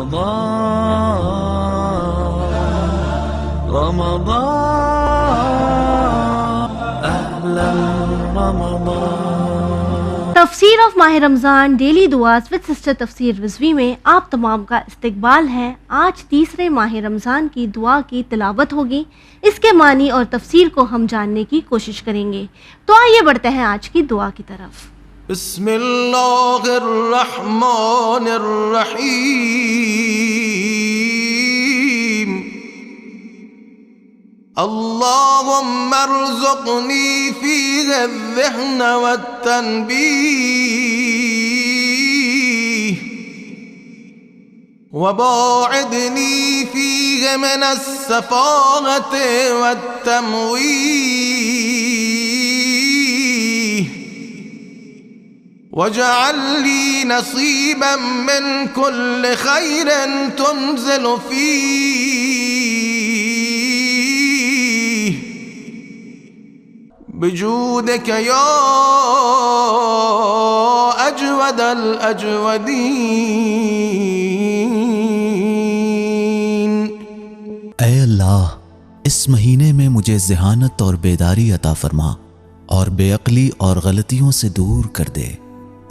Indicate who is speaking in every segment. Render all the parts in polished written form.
Speaker 1: تفسیر آف ماہ رمضان daily دعاز with sister تفسیر رضوی میں آپ تمام کا استقبال ہے۔ آج تیسرے ماہ رمضان کی دعا کی تلاوت ہوگی، اس کے معنی اور تفسیر کو ہم جاننے کی کوشش کریں گے۔ تو آئیے بڑھتے ہیں آج کی دعا کی طرف۔
Speaker 2: بسم اللہ الرحمن الرحیم۔ اللہم ارزقنی فیہ الذہن والتنبیہ وباعدنی فیہ من السفاہۃ والتمویہ واجعل لی نصیبا من کل خیر تنزل فیہ بجودک یا اجود الاجودین۔
Speaker 3: اے اللہ، اس مہینے میں مجھے ذہانت اور بیداری عطا فرما اور بے عقلی اور غلطیوں سے دور کر دے،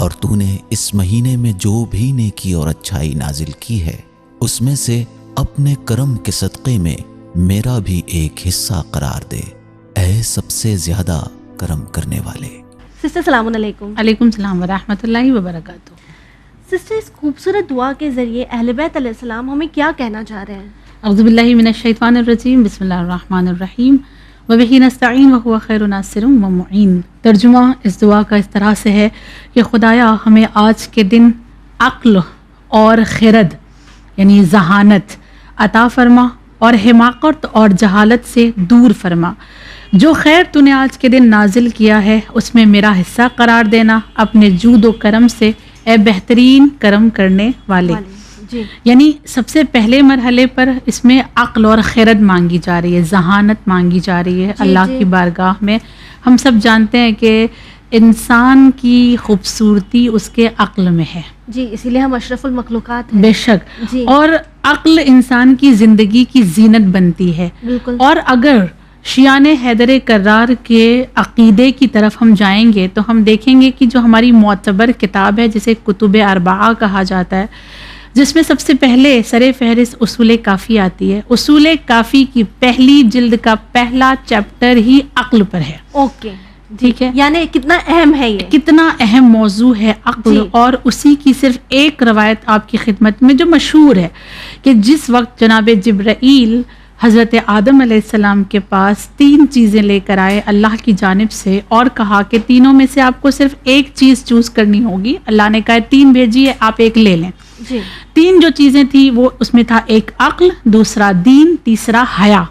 Speaker 3: اور تو نے اس مہینے میں جو بھی نیکی اور اچھائی نازل کی ہے اس میں سے اپنے کرم کے صدقے میں میرا بھی ایک حصہ قرار دے، اے سب سے زیادہ کرم کرنے والے۔
Speaker 1: سسٹر السلام علیکم۔
Speaker 4: علیکم السلام ورحمۃ اللہ وبرکاتہ۔
Speaker 1: سسٹر، اس خوبصورت دعا کے ذریعے اہل بیت علیہ السلام ہمیں کیا کہنا چاہ رہے ہیں؟
Speaker 4: اعوذ باللہ من الشیطان الرجیم، بسم اللہ الرحمن الرحیم، وبہ نستعین وہو خیر ناصر ومعین۔ ترجمہ اس دعا کا اس طرح سے ہے کہ خدایا ہمیں آج کے دن عقل اور خرد یعنی ذہانت عطا فرما اور حماقت اور جہالت سے دور فرما۔ جو خیر تو نے آج کے دن نازل کیا ہے اس میں میرا حصہ قرار دینا اپنے جود و کرم سے، اے بہترین کرم کرنے والے۔
Speaker 1: جی،
Speaker 4: یعنی سب سے پہلے مرحلے پر اس میں عقل اور خرد مانگی جا رہی ہے، ذہانت مانگی جا رہی ہے اللہ کی بارگاہ میں۔ ہم سب جانتے ہیں کہ انسان کی خوبصورتی اس کے عقل میں ہے،
Speaker 1: جی، اسی لیے ہم اشرف المخلوقات ہیں۔
Speaker 4: بے شک،
Speaker 1: جی،
Speaker 4: اور عقل انسان کی زندگی کی زینت بنتی ہے۔
Speaker 1: بالکل۔
Speaker 4: اور اگر شیعان حیدر کرار کے عقیدے کی طرف ہم جائیں گے تو ہم دیکھیں گے کہ جو ہماری معتبر کتاب ہے جسے کتب اربعہ کہا جاتا ہے، جس میں سب سے پہلے سر فہرست اصول کافی آتی ہے، اصول کافی کی پہلی جلد کا پہلا چیپٹر ہی عقل پر ہے۔
Speaker 1: اوکے،
Speaker 4: ٹھیک ہے،
Speaker 1: یعنی کتنا اہم ہے یہ،
Speaker 4: کتنا اہم موضوع ہے عقل۔
Speaker 1: جی۔
Speaker 4: اور اسی کی صرف ایک روایت آپ کی خدمت میں جو مشہور ہے کہ جس وقت جناب جبرائیل حضرت آدم علیہ السلام کے پاس 3 چیزیں لے کر آئے اللہ کی جانب سے اور کہا کہ تینوں میں سے آپ کو صرف ایک چیز چوز کرنی ہوگی، اللہ نے کہا 3 بھیجیے، آپ ایک لے لیں۔
Speaker 1: جی،
Speaker 4: 3 جو چیزیں تھی وہ اس میں تھا ایک عقل، دوسرا دین، تیسرا حیا۔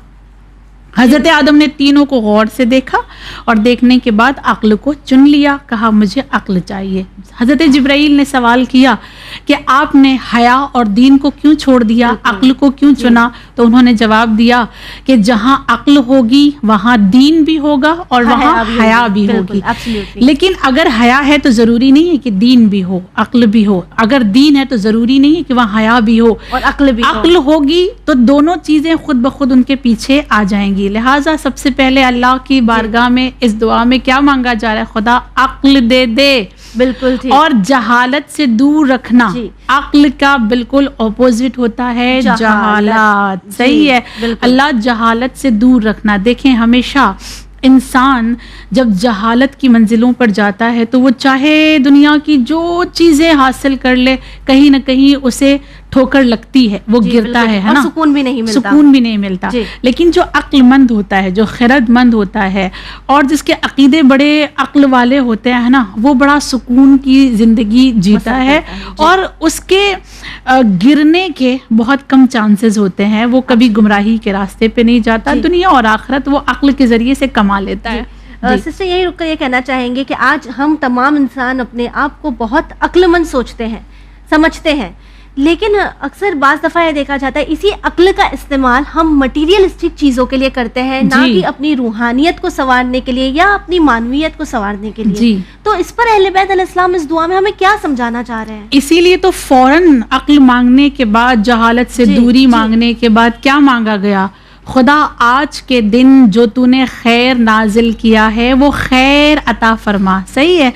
Speaker 4: حضرت آدم نے تینوں کو غور سے دیکھا اور دیکھنے کے بعد عقل کو چن لیا، کہا مجھے عقل چاہیے۔ حضرت جبرائیل نے سوال کیا کہ آپ نے حیا اور دین کو کیوں چھوڑ دیا، عقل کو کیوں چنا؟ تو انہوں نے جواب دیا کہ جہاں عقل ہوگی وہاں دین بھی ہوگا اور وہاں حیا بھی ہوگی۔ لیکن اگر حیا ہے تو ضروری نہیں ہے کہ دین بھی ہو، عقل بھی ہو۔ اگر دین ہے تو ضروری نہیں ہے کہ وہاں حیا بھی ہو
Speaker 1: اور عقل بھی
Speaker 4: عقل ہوگی تو دونوں چیزیں خود بخود ان کے پیچھے آ جائیں گی۔ لہٰذا سب سے پہلے اللہ کی بارگاہ میں اس دعا میں کیا مانگا جا رہا ہے؟ خدا عقل دے دے،
Speaker 1: بالکل ٹھیک،
Speaker 4: اور جہالت سے دور رکھنا۔
Speaker 1: جی،
Speaker 4: عقل کا بالکل اپوزٹ ہوتا ہے جہالت، صحیح ہے، اللہ جہالت سے دور رکھنا۔ دیکھیں ہمیشہ انسان جب جہالت کی منزلوں پر جاتا ہے تو وہ چاہے دنیا کی جو چیزیں حاصل کر لے کہیں نہ کہیں اسے ٹھوکر لگتی ہے، وہ گرتا ہے نا،
Speaker 1: سکون بھی نہیں ملتا،
Speaker 4: سکون بھی نہیں ملتا۔ لیکن جو عقل مند ہوتا ہے، جو خرد مند ہوتا ہے اور جس کے عقیدے بڑے عقل والے ہوتے ہیں نا، وہ بڑا سکون کی زندگی جیتا ہے اور اس کے گرنے کے بہت کم چانسز ہوتے ہیں، وہ کبھی گمراہی کے راستے پہ نہیں جاتا۔ دنیا اور آخرت وہ عقل کے ذریعے سے کما لیتا ہے۔
Speaker 1: سسٹر یہی رک کر یہ کہنا چاہیں گے کہ آج ہم تمام انسان اپنے آپ کو بہت عقل مند سوچتے ہیں، سمجھتے ہیں، لیکن اکثر بعض دفعہ یہ دیکھا جاتا ہے اسی عقل کا استعمال ہم مٹیریلسٹک چیزوں کے لیے کرتے ہیں، نہ
Speaker 4: جی
Speaker 1: کہ اپنی روحانیت کو سنوارنے کے لیے یا اپنی معنویت کو سنوارنے کے لیے۔
Speaker 4: جی
Speaker 1: تو اس پر اہل بیت علیہ السلام اس دعا میں ہمیں کیا سمجھانا چاہ رہے ہیں؟
Speaker 4: اسی لیے تو فوراً عقل مانگنے کے بعد، جہالت سے
Speaker 1: جی،
Speaker 4: دوری
Speaker 1: جی۔
Speaker 4: مانگنے کے بعد کیا مانگا گیا؟ خدا آج کے دن جو تو نے خیر نازل کیا ہے وہ خیر عطا فرما۔ صحیح ہے۔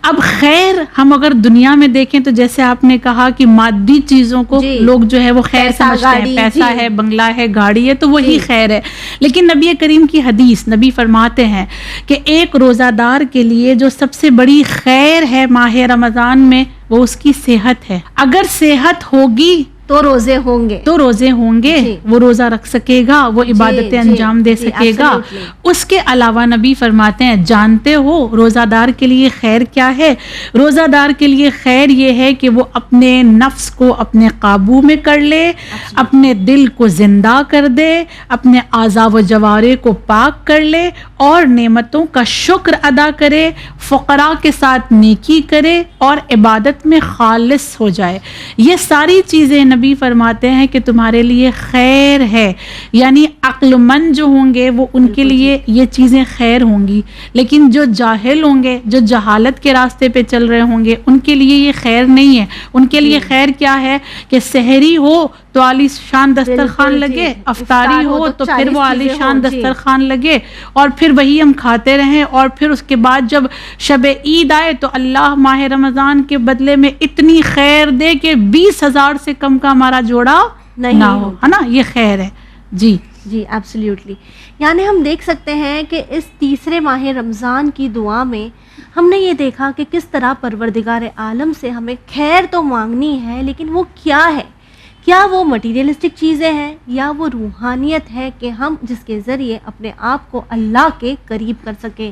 Speaker 4: اب خیر ہم اگر دنیا میں دیکھیں تو جیسے آپ نے کہا کہ مادی چیزوں کو
Speaker 1: جی،
Speaker 4: لوگ جو ہے وہ خیر
Speaker 1: پیسہ،
Speaker 4: سمجھتے
Speaker 1: گاڑی،
Speaker 4: ہیں، پیسہ
Speaker 1: جی۔
Speaker 4: ہے، بنگلہ ہے، گاڑی ہے، تو وہی
Speaker 1: جی۔
Speaker 4: خیر ہے۔ لیکن نبی کریم کی حدیث، نبی فرماتے ہیں کہ ایک روزہ دار کے لیے جو سب سے بڑی خیر ہے ماہ رمضان میں وہ اس کی صحت ہے۔ اگر صحت ہوگی
Speaker 1: تو روزے ہوں گے،
Speaker 4: تو روزے ہوں گے،
Speaker 1: جی۔
Speaker 4: وہ روزہ رکھ سکے گا، وہ عبادتیں
Speaker 1: جی،
Speaker 4: انجام دے
Speaker 1: جی،
Speaker 4: سکے گا۔
Speaker 1: absolutely۔
Speaker 4: اس کے علاوہ نبی فرماتے ہیں جانتے ہو روزہ دار کے لیے خیر کیا ہے؟ روزہ دار کے لیے خیر یہ ہے کہ وہ اپنے نفس کو اپنے قابو میں کر لے، اپنے دل کو زندہ کر دے، اپنے اعضاء و جوارح کو پاک کر لے اور نعمتوں کا شکر ادا کرے، فقراء کے ساتھ نیکی کرے اور عبادت میں خالص ہو جائے۔ یہ ساری چیزیں نبی فرماتے ہیں کہ تمہارے لیے خیر ہے، یعنی عقل مند جو ہوں گے وہ ان کے لیے یہ چیزیں خیر ہوں گی، لیکن جو جاہل ہوں گے، جو جہالت کے راستے پہ چل رہے ہوں گے، ان کے لیے یہ خیر نہیں ہے۔ ان کے لیے خیر کیا ہے کہ سحری ہو تو عالی شان دسترخوان
Speaker 1: بالکل،
Speaker 4: لگے،
Speaker 1: جی۔
Speaker 4: افطاری ہو تو پھر
Speaker 1: 40
Speaker 4: وہ عالی
Speaker 1: چیزیں
Speaker 4: شان
Speaker 1: ہوں، جی۔
Speaker 4: دسترخوان لگے اور پھر وہی ہم کھاتے رہیں، اور پھر اس کے بعد جب شب عید آئے تو اللہ ماہ رمضان کے بدلے میں اتنی خیر دے کہ 20,000 سے کم کا ہمارا جوڑا
Speaker 1: نہیں
Speaker 4: نہ ہو، ہے نا؟ یہ خیر ہے۔ جی
Speaker 1: جی ایبسلیوٹلی۔ یعنی ہم دیکھ سکتے ہیں کہ اس تیسرے ماہ رمضان کی دعا میں ہم نے یہ دیکھا کہ کس طرح پروردگار عالم سے ہمیں خیر تو مانگنی ہے، لیکن وہ کیا ہے؟ کیا وہ مٹیریلسٹک چیزیں ہیں یا وہ روحانیت ہے کہ ہم جس کے ذریعے اپنے آپ کو اللہ کے قریب کر سکیں؟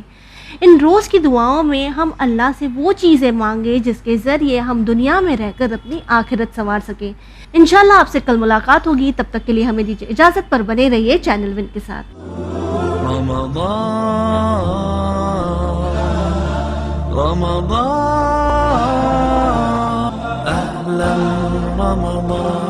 Speaker 1: ان روز کی دعاؤں میں ہم اللہ سے وہ چیزیں مانگے جس کے ذریعے ہم دنیا میں رہ کر اپنی آخرت سنوار سکیں۔ انشاءاللہ آپ سے کل ملاقات ہوگی، تب تک کے لیے ہمیں دیجیے اجازت، پر بنے رہیے چینل ون کے ساتھ۔
Speaker 2: رمضان أهلا رمضان